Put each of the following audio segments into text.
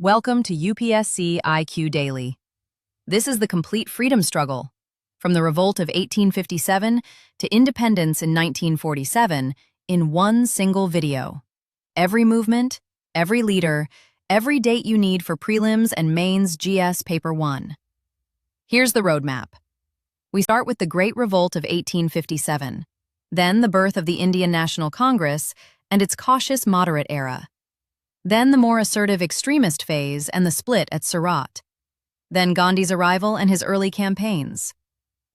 Welcome to UPSC IQ Daily. This is the complete freedom struggle, from the Revolt of 1857 to independence in 1947, in one single video. Every movement, every leader, every date you need for prelims and mains GS Paper 1. Here's the roadmap. We start with the Great Revolt of 1857, then the birth of the Indian National Congress and its cautious moderate era. Then the more assertive extremist phase and the split at Surat. Then Gandhi's arrival and his early campaigns.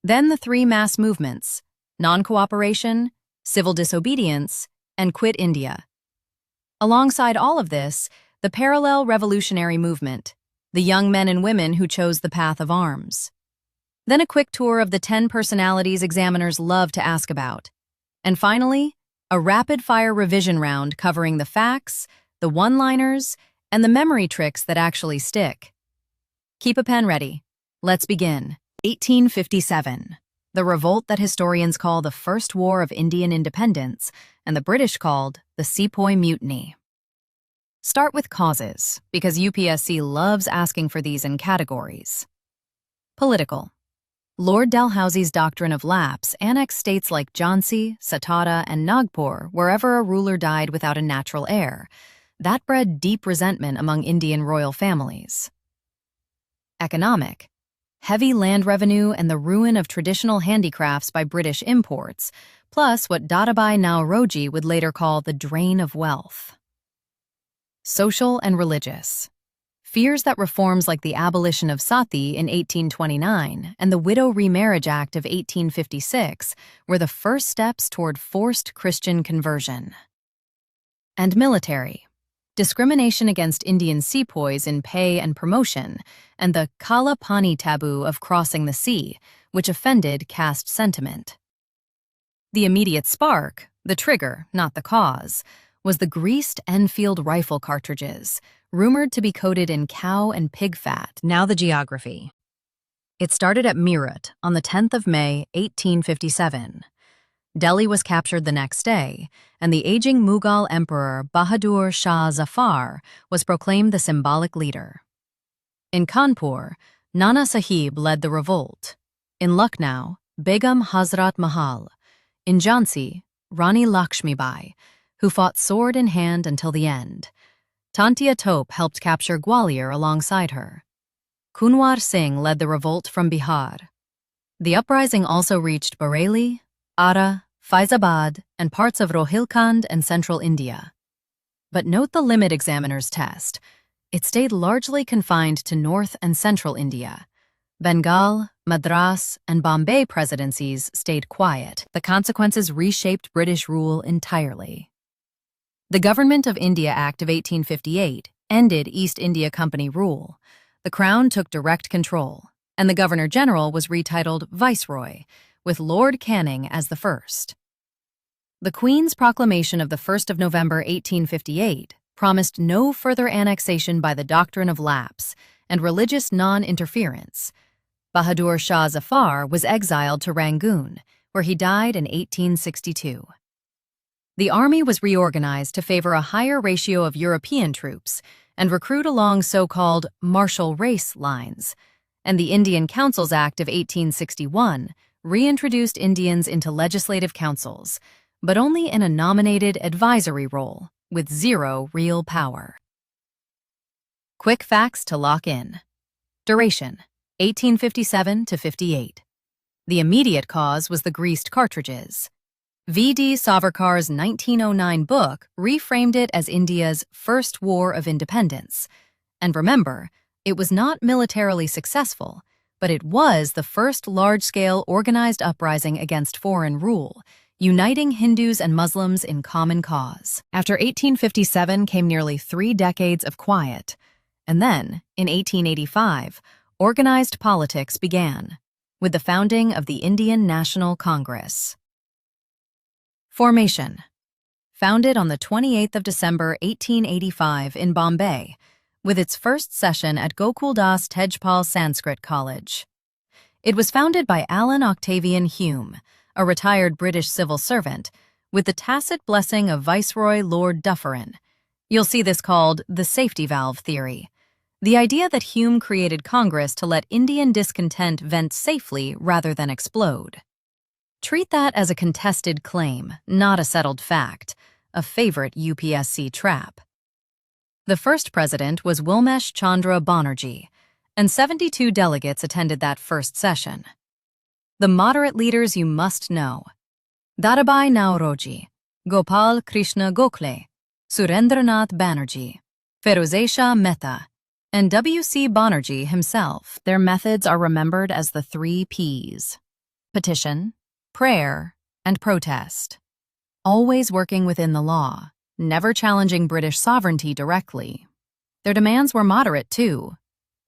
Then the three mass movements: non-cooperation, civil disobedience, and Quit India. Alongside all of this, the parallel revolutionary movement, the young men and women who chose the path of arms. Then a quick tour of the 10 personalities examiners love to ask about. And finally, a rapid-fire revision round covering the facts, the one-liners, and the memory tricks that actually stick. Keep a pen ready. Let's begin. 1857, the revolt that historians call the First War of Indian Independence and the British called the Sepoy Mutiny. Start with causes, because UPSC loves asking for these in categories. Political. Lord Dalhousie's doctrine of lapse annexed states like Jhansi, Satara, and Nagpur wherever a ruler died without a natural heir. That bred deep resentment among Indian royal families. Economic. Heavy land revenue and the ruin of traditional handicrafts by British imports, plus what Dadabhai Naoroji would later call the drain of wealth. Social and religious. Fears that reforms like the abolition of sati in 1829 and the Widow Remarriage Act of 1856 were the first steps toward forced Christian conversion. And military. Discrimination against Indian sepoys in pay and promotion, and the Kala Pani taboo of crossing the sea, which offended caste sentiment. The immediate spark, the trigger, not the cause, was the greased Enfield rifle cartridges, rumored to be coated in cow and pig fat. Now the geography. It started at Meerut on the 10th of May, 1857. Delhi was captured the next day, and the aging Mughal Emperor Bahadur Shah Zafar was proclaimed the symbolic leader. In Kanpur, Nana Sahib led the revolt. In Lucknow, Begum Hazrat Mahal. In Jhansi, Rani Lakshmibai, who fought sword in hand until the end. Tantia Tope helped capture Gwalior alongside her. Kunwar Singh led the revolt from Bihar. The uprising also reached Bareilly, Ara, Faizabad, and parts of Rohilkhand and central India. But note the limit examiner's test. It stayed largely confined to north and central India. Bengal, Madras, and Bombay presidencies stayed quiet. The consequences reshaped British rule entirely. The Government of India Act of 1858 ended East India Company rule. The Crown took direct control, and the Governor-General was retitled Viceroy, with Lord Canning as the first. The Queen's proclamation of the 1st of November 1858 promised no further annexation by the doctrine of lapse and religious non-interference. Bahadur Shah Zafar was exiled to Rangoon, where he died in 1862. The army was reorganized to favor a higher ratio of European troops and recruit along so-called martial race lines, and the Indian Councils Act of 1861 reintroduced Indians into legislative councils, but only in a nominated advisory role, with zero real power. Quick facts to lock in. Duration: 1857 to 58. The immediate cause was the greased cartridges. V.D. Savarkar's 1909 book reframed it as India's First War of Independence. And remember, it was not militarily successful, but it was the first large-scale organized uprising against foreign rule, uniting Hindus and Muslims in common cause. After 1857 came nearly 3 decades of quiet, and then, in 1885, organized politics began, with the founding of the Indian National Congress. Formation. Founded on the 28th of December 1885 in Bombay, with its first session at Gokuldas Tejpal Sanskrit College. It was founded by Alan Octavian Hume, a retired British civil servant, with the tacit blessing of Viceroy Lord Dufferin. You'll see this called the safety valve theory. The idea that Hume created Congress to let Indian discontent vent safely rather than explode. Treat that as a contested claim, not a settled fact, a favorite UPSC trap. The first president was Wilmesh Chandra Banerjee, and 72 delegates attended that first session. The moderate leaders you must know: Dadabhai Naoroji, Gopal Krishna Gokhale, Surendranath Banerjee, Ferozeshah Mehta, and W.C. Banerjee himself. Their methods are remembered as the 3 Ps: petition, prayer, and protest. Always working within the law, never challenging British sovereignty directly. Their demands were moderate, too: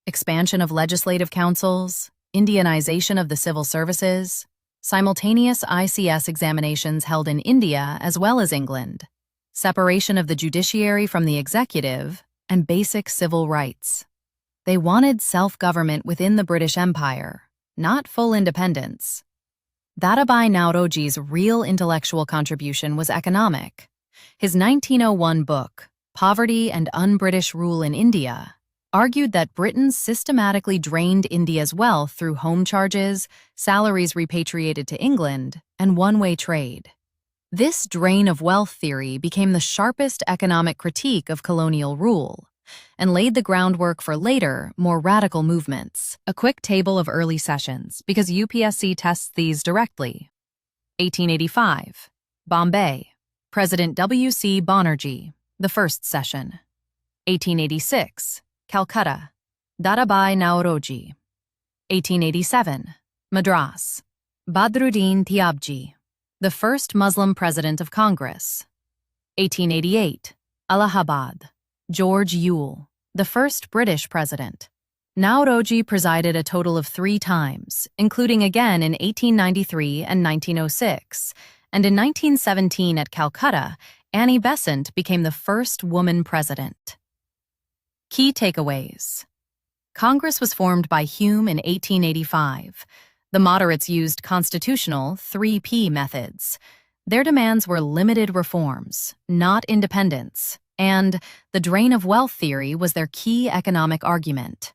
expansion of legislative councils, Indianization of the civil services, simultaneous ICS examinations held in India as well as England, separation of the judiciary from the executive, and basic civil rights. They wanted self-government within the British Empire, not full independence. Dadabhai Naoroji's real intellectual contribution was economic. His 1901 book, Poverty and Un-British Rule in India, argued that Britain systematically drained India's wealth through home charges, salaries repatriated to England, and one-way trade. This drain of wealth theory became the sharpest economic critique of colonial rule and laid the groundwork for later, more radical movements. A quick table of early sessions, because UPSC tests these directly. 1885, Bombay, President W.C. Banerjee, the first session. 1886, Calcutta, Dadabhai Naoroji. 1887, Madras, Badruddin Tyabji, the first Muslim president of Congress. 1888, Allahabad, George Ewell, the first British president. Naoroji presided a total of 3 times, including again in 1893 and 1906, and in 1917 at Calcutta, Annie Besant became the first woman president. Key takeaways. Congress was formed by Hume in 1885. The moderates used constitutional 3P methods. Their demands were limited reforms, not independence, and the drain of wealth theory was their key economic argument.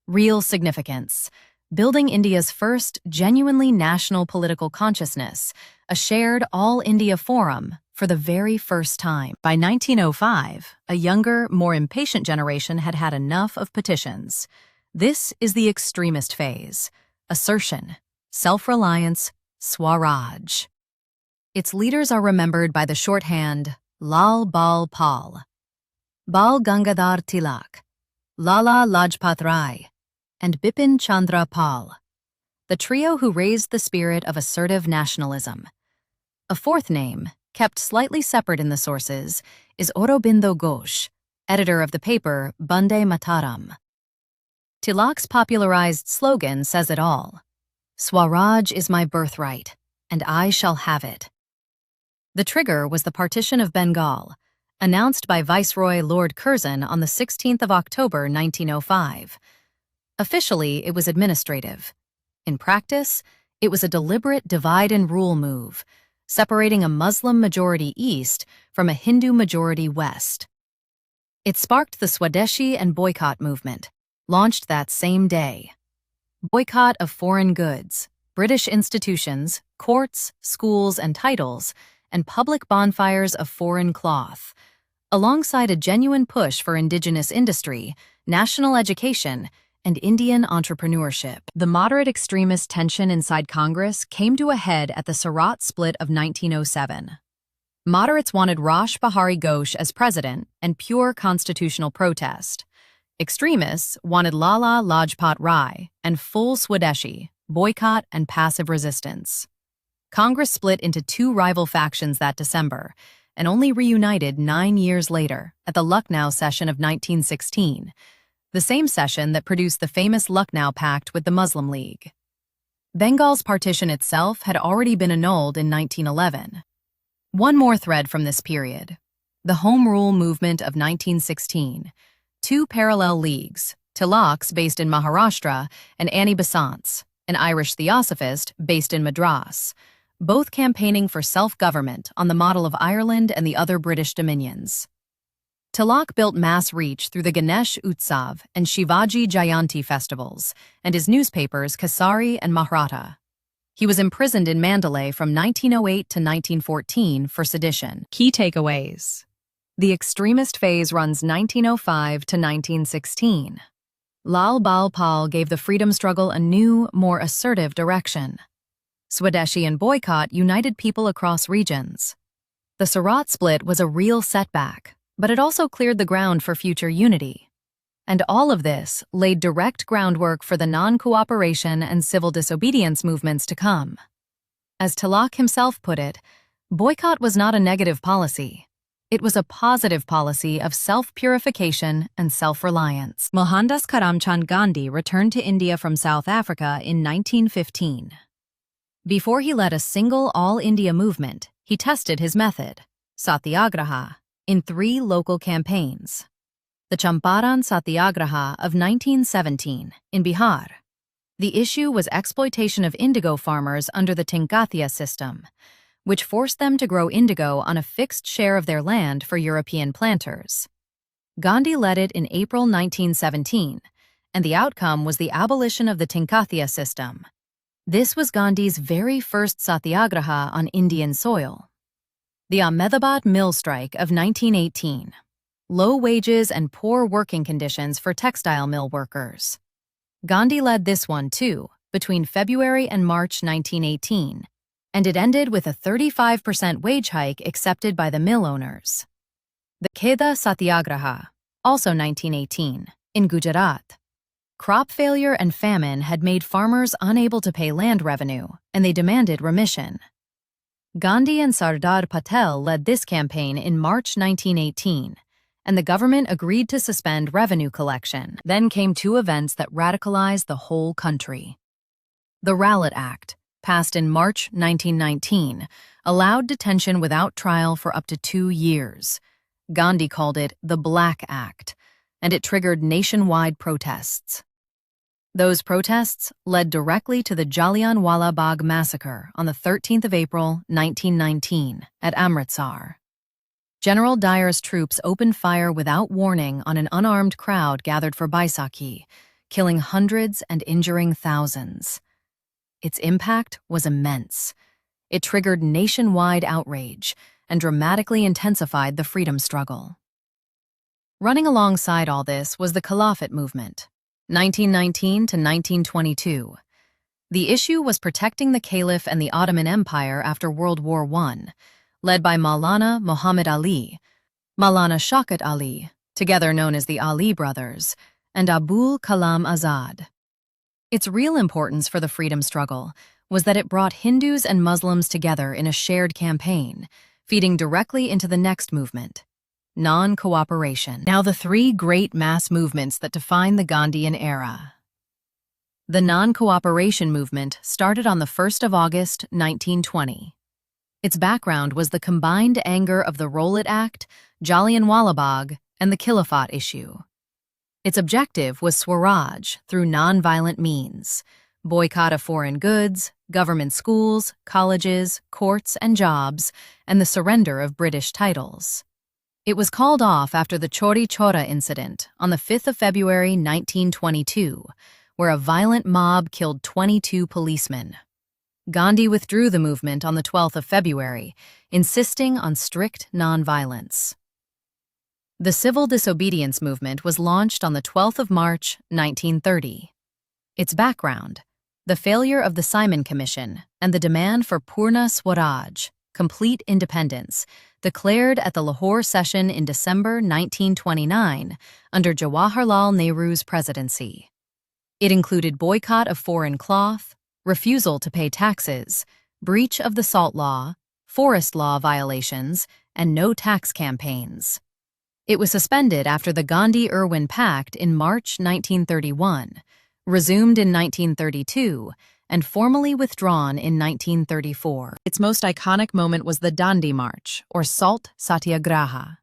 Real significance: building India's first genuinely national political consciousness, a shared all-India forum for the very first time. By 1905, a younger, more impatient generation had had enough of petitions. This is the extremist phase: assertion, self-reliance, Swaraj. Its leaders are remembered by the shorthand Lal-Bal-Pal, Bal Gangadhar Tilak, Lala Lajpat Rai, and Bipin Chandra Pal, the trio who raised the spirit of assertive nationalism. A fourth name, kept slightly separate in the sources, is Aurobindo Ghosh, editor of the paper Bande Mataram. Tilak's popularized slogan says it all: Swaraj is my birthright, and I shall have it. The trigger was the Partition of Bengal, announced by Viceroy Lord Curzon on the 16th of October 1905. Officially, it was administrative. In practice, it was a deliberate divide-and-rule move, separating a Muslim-majority East from a Hindu-majority West. It sparked the Swadeshi and Boycott movement, launched that same day. Boycott of foreign goods, British institutions, courts, schools, and titles, and public bonfires of foreign cloth, alongside a genuine push for indigenous industry, national education, and Indian entrepreneurship. The moderate extremist tension inside Congress came to a head at the Surat split of 1907. Moderates wanted Rash Behari Ghosh as president and pure constitutional protest. Extremists wanted Lala Lajpat Rai and full Swadeshi, boycott and passive resistance. Congress split into 2 rival factions that December, and only reunited 9 years later at the Lucknow session of 1916, the same session that produced the famous Lucknow Pact with the Muslim League. Bengal's partition itself had already been annulled in 1911. One more thread from this period: the Home Rule movement of 1916. 2 parallel leagues, Tilak's based in Maharashtra and Annie Besant's, an Irish theosophist based in Madras, both campaigning for self-government on the model of Ireland and the other British dominions. Tilak built mass reach through the Ganesh Utsav and Shivaji Jayanti festivals, and his newspapers Kesari and Maratha. He was imprisoned in Mandalay from 1908 to 1914 for sedition. Key takeaways. The extremist phase runs 1905 to 1916. Lal-Bal-Pal gave the freedom struggle a new, more assertive direction. Swadeshi and Boycott united people across regions. The Surat split was a real setback, but it also cleared the ground for future unity. And all of this laid direct groundwork for the non-cooperation and civil disobedience movements to come. As Tilak himself put it, boycott was not a negative policy. It was a positive policy of self-purification and self-reliance. Mohandas Karamchand Gandhi returned to India from South Africa in 1915. Before he led a single all-India movement, he tested his method, satyagraha, in 3 local campaigns. The Champaran Satyagraha of 1917 in Bihar. The issue was exploitation of indigo farmers under the Tinkathia system, which forced them to grow indigo on a fixed share of their land for European planters. Gandhi led it in April 1917, and the outcome was the abolition of the Tinkathia system. This was Gandhi's very first satyagraha on Indian soil. The Ahmedabad mill strike of 1918. Low wages and poor working conditions for textile mill workers. Gandhi led this one too, between February and March 1918, and it ended with a 35% wage hike accepted by the mill owners. The Kheda Satyagraha, also 1918, in Gujarat. Crop failure and famine had made farmers unable to pay land revenue, and they demanded remission. Gandhi and Sardar Patel led this campaign in March 1918, and the government agreed to suspend revenue collection. Then came 2 events that radicalized the whole country. The Rowlatt Act, passed in March 1919, allowed detention without trial for up to 2 years. Gandhi called it the Black Act, and it triggered nationwide protests. Those protests led directly to the Jallianwala Bagh massacre on the 13th of April, 1919, at Amritsar. General Dyer's troops opened fire without warning on an unarmed crowd gathered for Baisakhi, killing hundreds and injuring thousands. Its impact was immense. It triggered nationwide outrage and dramatically intensified the freedom struggle. Running alongside all this was the Caliphate movement, 1919 to 1922. The issue was protecting the Caliph and the Ottoman Empire after World War I, led by Maulana Muhammad Ali, Maulana Shaukat Ali, together known as the Ali brothers, and Abul Kalam Azad. Its real importance for the freedom struggle was that it brought Hindus and Muslims together in a shared campaign, feeding directly into the next movement, non-cooperation. Now the 3 great mass movements that define the Gandhian era. The non-cooperation movement started on the 1st of August, 1920. Its background was the combined anger of the Rowlatt Act, Jallianwala Bagh, and the Caliphate issue. Its objective was Swaraj through non-violent means, boycott of foreign goods, government schools, colleges, courts, and jobs, and the surrender of British titles. It was called off after the Chori Chora incident on the 5th of February 1922, where a violent mob killed 22 policemen. Gandhi withdrew the movement on the 12th of February, insisting on strict nonviolence. The civil disobedience movement was launched on the 12th of March, 1930. Its background: the failure of the Simon Commission and the demand for Purna Swaraj, complete independence, declared at the Lahore session in December 1929 under Jawaharlal Nehru's presidency. It included boycott of foreign cloth, refusal to pay taxes, breach of the salt law, forest law violations, and no tax campaigns. It was suspended after the Gandhi-Irwin Pact in March 1931, resumed in 1932, and formally withdrawn in 1934. Its most iconic moment was the Dandi March, or Salt Satyagraha,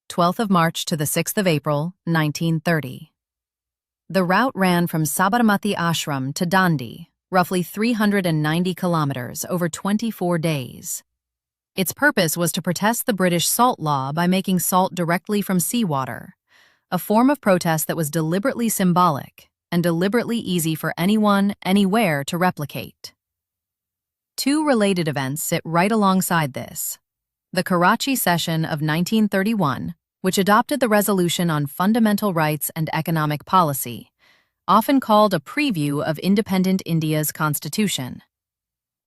12th of March to the 6th of April, 1930. The route ran from Sabarmati Ashram to Dandi, roughly 390 kilometers over 24 days. Its purpose was to protest the British salt law by making salt directly from seawater, a form of protest that was deliberately symbolic and deliberately easy for anyone, anywhere to replicate. Two related events sit right alongside this. The Karachi Session of 1931, which adopted the Resolution on Fundamental Rights and Economic Policy, often called a preview of independent India's constitution,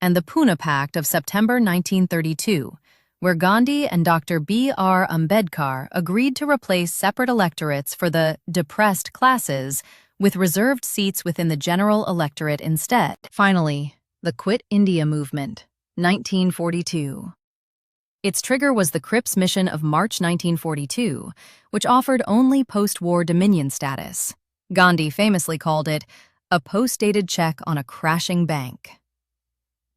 and the Pune Pact of September 1932, where Gandhi and Dr. B.R. Ambedkar agreed to replace separate electorates for the depressed classes with reserved seats within the general electorate instead. Finally, the Quit India Movement, 1942. Its trigger was the Cripps Mission of March 1942, which offered only post-war dominion status. Gandhi famously called it a post-dated check on a crashing bank.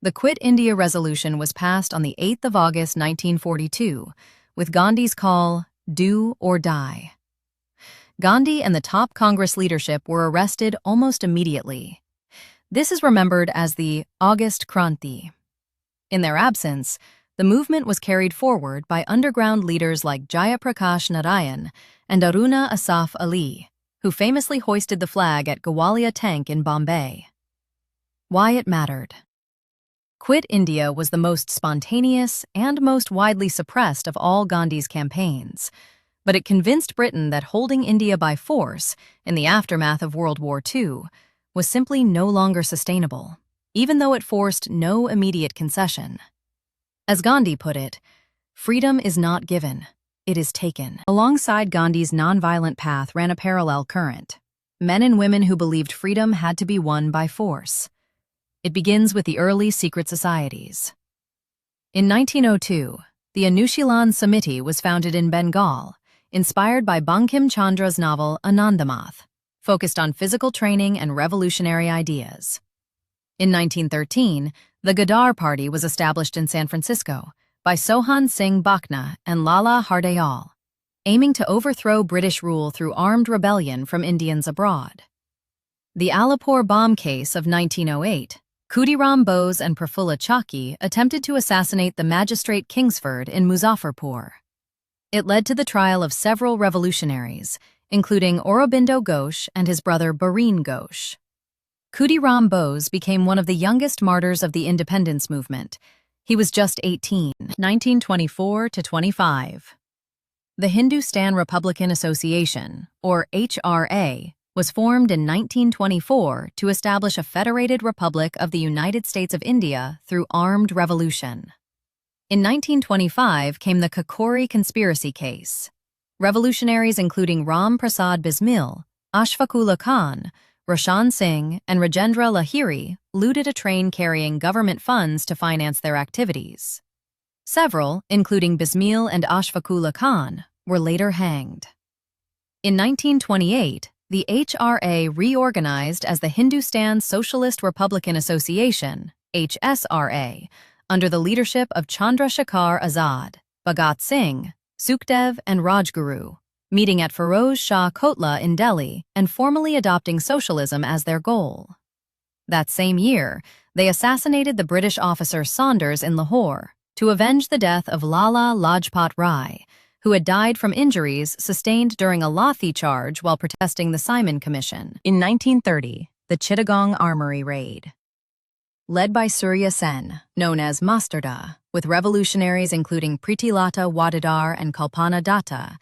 The Quit India Resolution was passed on the 8th of August 1942, with Gandhi's call, "Do or die." Gandhi and the top Congress leadership were arrested almost immediately. This is remembered as the August Kranti. In their absence, the movement was carried forward by underground leaders like Jayaprakash Narayan and Aruna Asaf Ali, who famously hoisted the flag at Gawalia Tank in Bombay. Why it mattered. Quit India was the most spontaneous and most widely suppressed of all Gandhi's campaigns, but it convinced Britain that holding India by force in the aftermath of World War II was simply no longer sustainable, even though it forced no immediate concession. As Gandhi put it, freedom is not given, it is taken. Alongside Gandhi's nonviolent path ran a parallel current: men and women who believed freedom had to be won by force. It begins with the early secret societies. In 1902, the Anushilan Samiti was founded in Bengal, inspired by Bankim Chandra's novel Anandamath, focused on physical training and revolutionary ideas. In 1913, the Ghadar Party was established in San Francisco by Sohan Singh Bhakna and Lala Hardayal, aiming to overthrow British rule through armed rebellion from Indians abroad. The Alipore bomb case of 1908, Khudiram Bose and Prafulla Chakki attempted to assassinate the magistrate Kingsford in Muzaffarpur. It led to the trial of several revolutionaries, including Aurobindo Ghosh and his brother Bareen Ghosh. Khudiram Bose became one of the youngest martyrs of the independence movement. He was just 18, 1924 to 25. The Hindustan Republican Association, or HRA, was formed in 1924 to establish a federated republic of the United States of India through armed revolution. In 1925 came the Kakori conspiracy case. Revolutionaries including Ram Prasad Bismil, Ashfaqullah Khan, Roshan Singh, and Rajendra Lahiri looted a train carrying government funds to finance their activities. Several, including Bismil and Ashfaqullah Khan, were later hanged. In 1928, the HRA reorganized as the Hindustan Socialist Republican Association, HSRA, under the leadership of Chandrashekhar Azad, Bhagat Singh, Sukhdev, and Rajguru, meeting at Feroz Shah Kotla in Delhi and formally adopting socialism as their goal. That same year, they assassinated the British officer Saunders in Lahore to avenge the death of Lala Lajpat Rai, who had died from injuries sustained during a Lathi charge while protesting the Simon Commission. In 1930, the Chittagong Armory raid. Led by Surya Sen, known as Mastarda, with revolutionaries including Pritilata Wadadar and Kalpana Datta,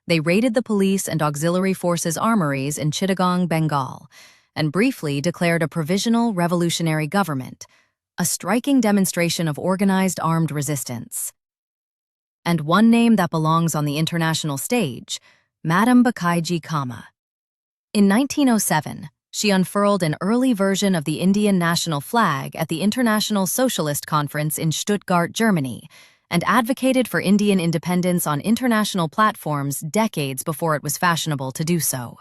they raided the police and auxiliary forces armories in Chittagong, Bengal, and briefly declared a provisional revolutionary government, a striking demonstration of organized armed resistance. And one name that belongs on the international stage, Madame Bakaiji Kama. In 1907, she unfurled an early version of the Indian national flag at the International Socialist Conference in Stuttgart, Germany, and advocated for Indian independence on international platforms decades before it was fashionable to do so.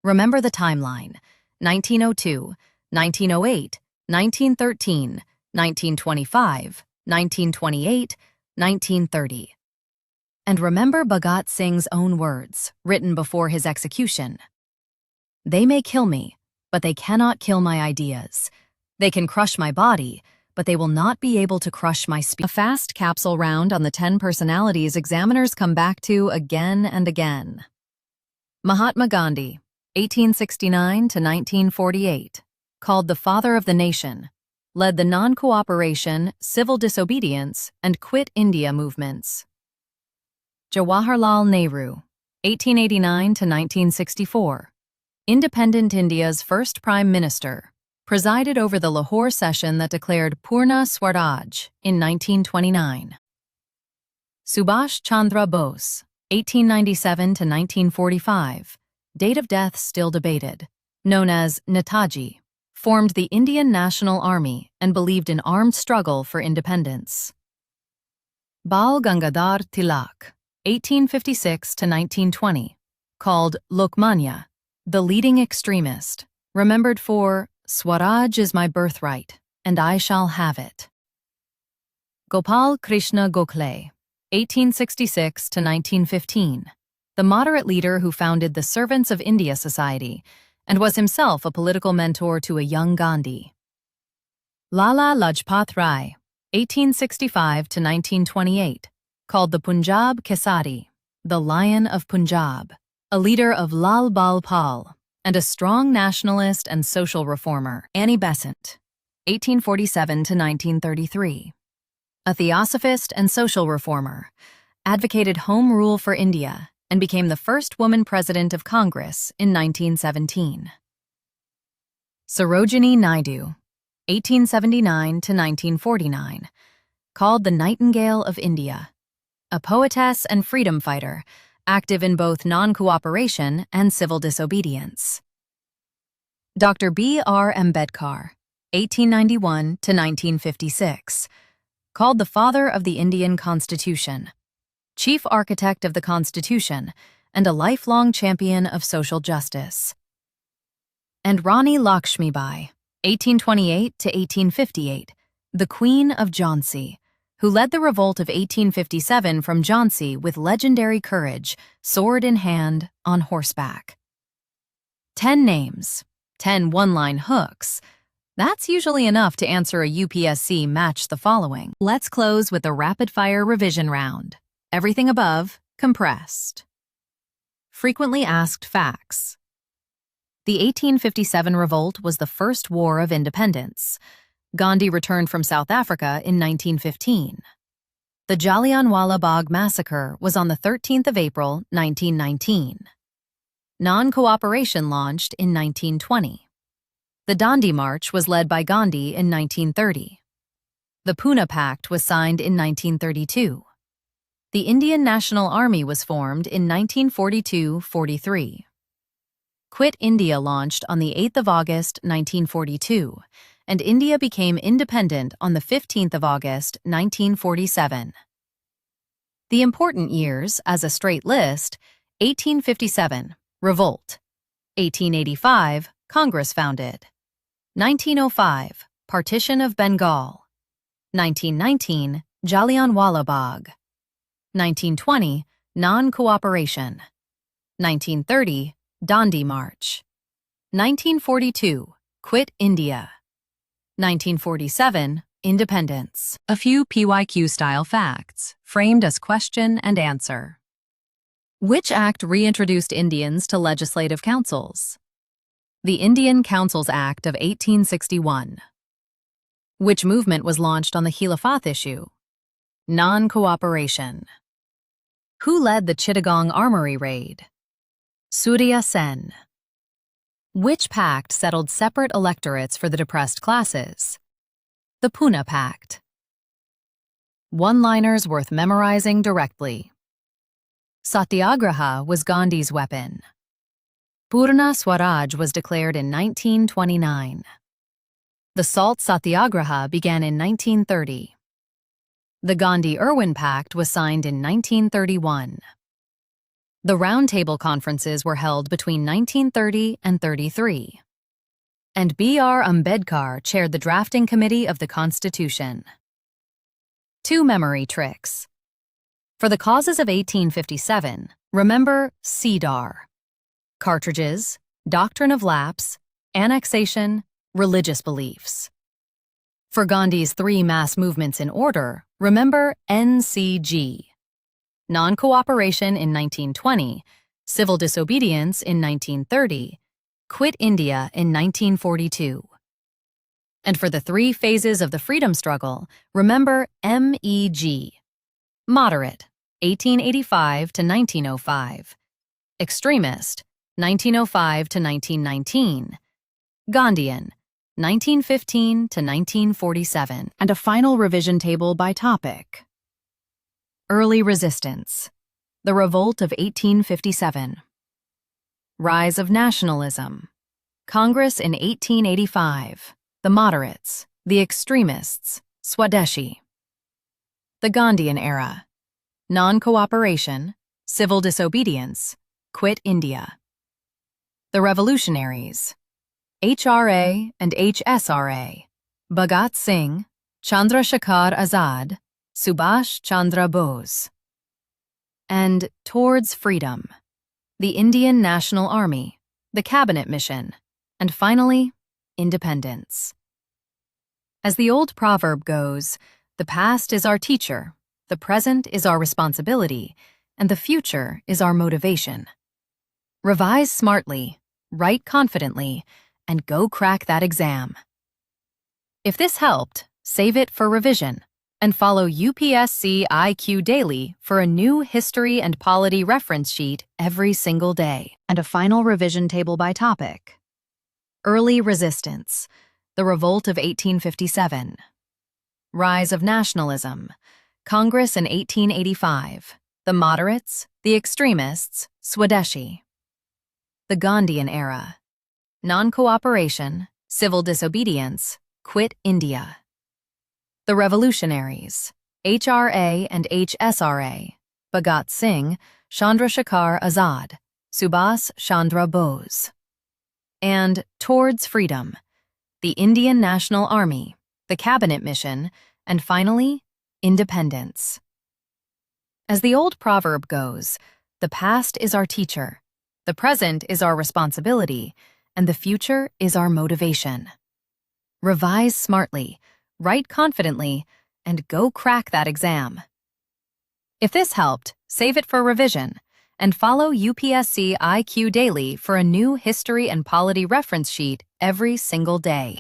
Remember the timeline: 1902, 1908, 1913, 1925, 1928, 1930. And remember Bhagat Singh's own words, written before his execution. "They may kill me, but they cannot kill my ideas. They can crush my body, but they will not be able to crush my speed. A fast capsule round on the 10 personalities examiners come back to again and again. Mahatma Gandhi, 1869 to 1948, called the father of the nation, led the non-cooperation, civil disobedience, and Quit India movements. Jawaharlal Nehru, 1889 to 1964, independent India's first prime minister, presided over the Lahore session that declared Purna Swaraj in 1929. Subhash Chandra Bose, 1897 to 1945, date of death still debated, known as Netaji, formed the Indian National Army and believed in armed struggle for independence. Bal Gangadhar Tilak, 1856 to 1920, called Lokmanya, the leading extremist, remembered for Swaraj is my birthright, and I shall have it. Gopal Krishna Gokhale, 1866 to 1915, the moderate leader who founded the Servants of India Society and was himself a political mentor to a young Gandhi. Lala Lajpat Rai, 1865 to 1928, called the Punjab Kesari, the Lion of Punjab, a leader of Lal-Bal-Pal, and a strong nationalist and social reformer. Annie Besant, 1847 to 1933, a theosophist and social reformer, advocated home rule for India and became the first woman president of Congress in 1917. Sarojini Naidu, 1879 to 1949, called the Nightingale of India, a poetess and freedom fighter, active in both non-cooperation and civil disobedience. Dr. B.R. Ambedkar, 1891 to 1956, called the father of the Indian Constitution, chief architect of the Constitution, and a lifelong champion of social justice. And Rani Lakshmibai, 1828 to 1858, the Queen of Jhansi, who led the revolt of 1857 from Jhansi with legendary courage, sword in hand, on horseback. 10 names, 10 one-line hooks. That's usually enough to answer a UPSC Match the Following. Let's close with a rapid-fire revision round. Everything above, compressed. Frequently asked facts. The 1857 revolt was the first war of independence. Gandhi returned from South Africa in 1915. The Jallianwala Bagh massacre was on the 13th of April, 1919. Non-cooperation launched in 1920. The Dandi March was led by Gandhi in 1930. The Pune Pact was signed in 1932. The Indian National Army was formed in 1942-43. Quit India launched on the 8th of August, 1942, and India became independent on the 15th of August, 1947. The important years, as a straight list: 1857, Revolt; 1885, Congress founded; 1905, Partition of Bengal; 1919, Jallianwala Bagh; 1920, Non-Cooperation; 1930, Dandi March; 1942, Quit India; 1947, Independence. A few PYQ-style facts, framed as question and answer. Which act reintroduced Indians to legislative councils? The Indian Councils Act of 1861. Which movement was launched on the Khilafat issue? Non-cooperation. Who led the Chittagong Armory raid? Surya Sen. Which pact settled separate electorates for the depressed classes? The Pune Pact. One-liners worth memorizing directly. Satyagraha was Gandhi's weapon. Purna Swaraj was declared in 1929. The Salt Satyagraha began in 1930. The Gandhi-Irwin Pact was signed in 1931. The Round Table Conferences were held between 1930 and 33. And B.R. Ambedkar chaired the drafting committee of the Constitution. 2 memory tricks. For the causes of 1857, remember CDAR: cartridges, doctrine of lapse, annexation, religious beliefs. For Gandhi's three mass movements in order, remember NCG. Non-cooperation in 1920, civil disobedience in 1930, quit India in 1942. And for the three phases of the freedom struggle, remember MEG. Moderate, 1885 to 1905. Extremist, 1905 to 1919. Gandhian, 1915 to 1947. And a final revision table by topic. Early resistance. The Revolt of 1857. Rise of nationalism. Congress in 1885. The moderates, the extremists, Swadeshi. The Gandhian Era. Non-cooperation, civil disobedience, quit India. The revolutionaries. HRA and HSRA. Bhagat Singh, Chandrashekhar Azad, Subhash Chandra Bose. And towards freedom. The Indian National Army, the Cabinet Mission, and finally, independence. As the old proverb goes, the past is our teacher, the present is our responsibility, and the future is our motivation. Revise smartly, write confidently, and go crack that exam. If this helped, save it for revision, and follow UPSC IQ Daily for a new history and polity reference sheet every single day. And a final revision table by topic. Early resistance. The Revolt of 1857. Rise of nationalism. Congress in 1885. The moderates, the extremists, Swadeshi. The Gandhian Era. Non-cooperation, civil disobedience, quit India. The revolutionaries. HRA and HSRA. Bhagat Singh, Chandrashekhar Azad, Subhash Chandra Bose. And towards freedom. The Indian National Army, the Cabinet Mission, and finally, independence. As the old proverb goes, the past is our teacher, the present is our responsibility, and the future is our motivation. Revise smartly, write confidently, and go crack that exam. If this helped, save it for revision, and follow UPSC IQ Daily for a new history and polity reference sheet every single day.